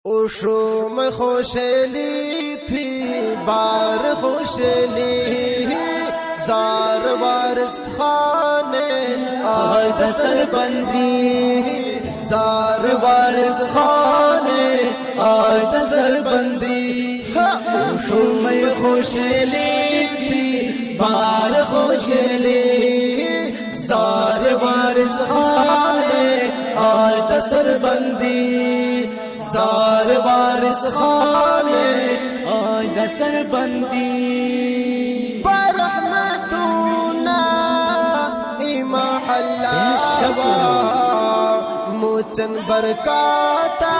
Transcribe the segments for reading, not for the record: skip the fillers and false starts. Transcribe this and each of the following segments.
उशो में खुशली थी बार खुशली जार वारिस खाने आज दस्तर बंदी जार वारिस खाने आज दस्तर बंदी उशो में खुशली थी बार खुशली जार वारिस खाने आज दस्तर बंदी जार वारिस खाने आज दस्तर बंदी बरहमतुना इमा हल्ला मोचन बरकाता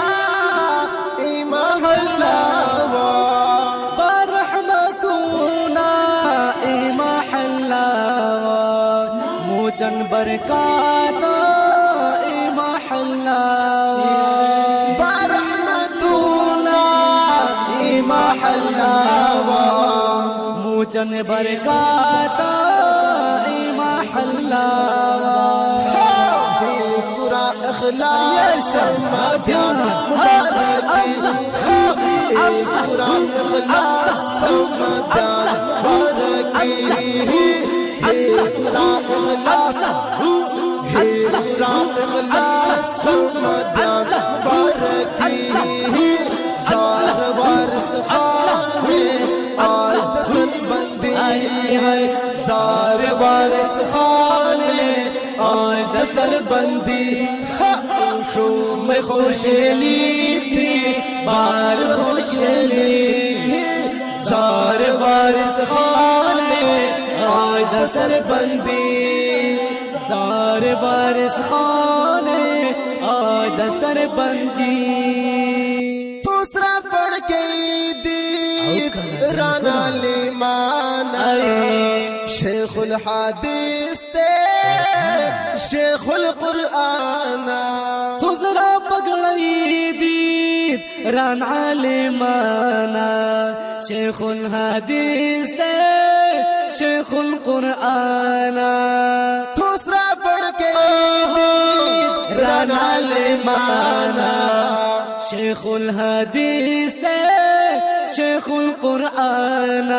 इमा हल्ला बरहमतुना इमा हल्ला मोचन बरकाता इमा हल्ला मोचन बरकाता इमा हल्लावा पूरा इखलास मध्यान मुबारकी पूरा इखलास मध्यान मुबारकी पूरा इखलास पूरा इखलास मध्यान मुबारकी जार वारिस खाने आज दस्तर बंदी जार वारिस खाने आज दस्तर बंदी खुशो में खुशली थी बार खुशली जार वारिस खाने आज दस्तर बंदी जार वारिस खाने आज दस्तर बंदी राना लिमान शेखुल हदीस ते शेखुल कुरआन खुजरा पगड़ी दी राना लिमान शेखुल हदीस ते शेखुल कुरआन खुजरा पढ़ के राना लिमान शेखुल हदीस ते शेखुल कुरआन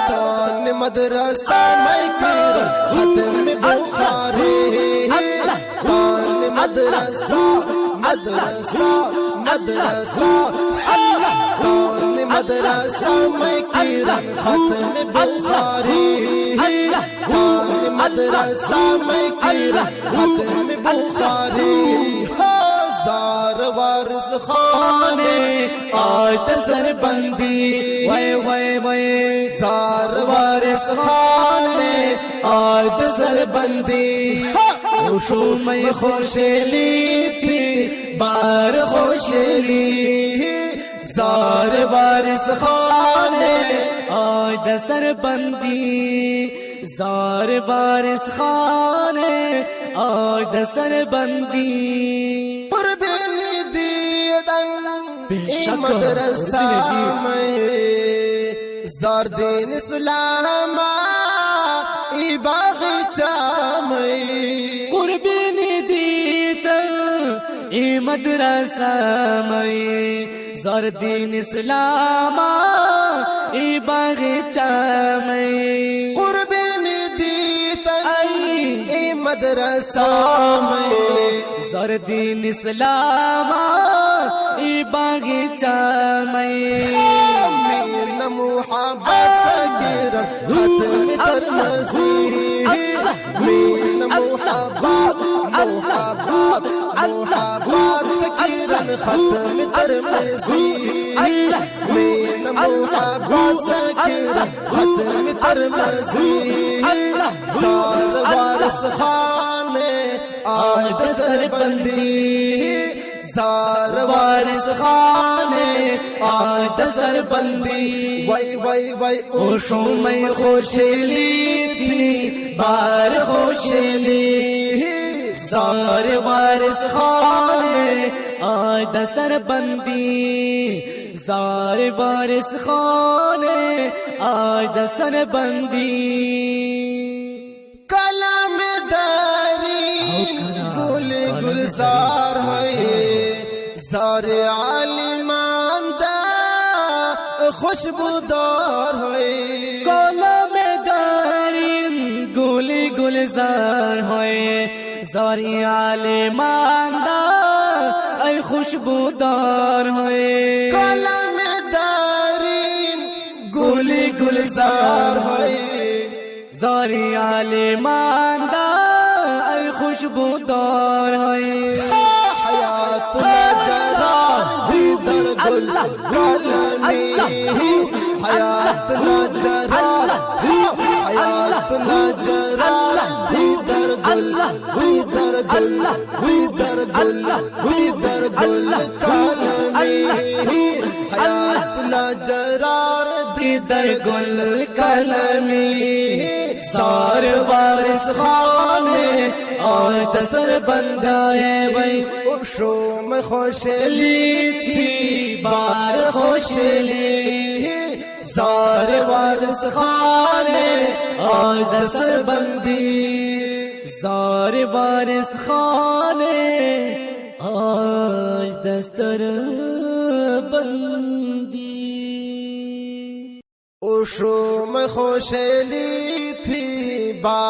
तान मदरसा में खत्म बुखारी तान मदरसा मदरसा मदरसा तान मदरसा में खत्म बुखारी तान मदरसा में खत्म बुखारी जार वारिस खाने आज दस्तर बंदी वय वय वय जार वारिस खाने आज दस्तर बंदी खुशो में खुशली थी बार खुशली जार वारिस खाने आज दस्तर बंदी जार वारिस खाने आज दस्तर बंदी मदरसा में जार दीन इस्लाम बागीचा में कुर्बानी दीत ई मदरसा में जार दीन इस्लाम बागीचा में कुर्बानी दीत ई मदरसा में जार दीन इस्लाम बागीचा में मुहब्बत सकीर खत्म तर मसीह में मुहब्बत मुहब्बत मुहब्बत सकीर खत्म तर मसीह में मुहब्बत सकीर खत्म तर मसीह जार वारिस खाने आज दस्तर बंदी जार वारिस खाने आज दस्तर बंदी वय वय वय खुशो में खुशली थी बार खुशली जार वारिस खाने आज दस्तर बंदी जार वारिस खाने आज दस्तर बंदी कलम दारी गुल गुलजार है सारे आलिमान दा खुशबूदार है कलम दारिन गुली गुलजार है सारी आलिमान दा ऐ खुशबूदार है कलम दारिन गुली गुलजार है सारी आलिमान दा ऐ खुशबूदार है हयात नजरार दीदर गुल कलमी हयात नजरार हयात नजरार दीदर गुल दीदर गुल दीदर गुल दीदर गुल कलमी हयात नजरार दीदर गुल कलमी सार वारिस खाने और दसर बंदाए वही उशो में खुशली थी बार खुशली सार वारिस खाने और दसर बंदी सार वारिस खाने आज दस्तर बंदी उशो में खुशली थी बार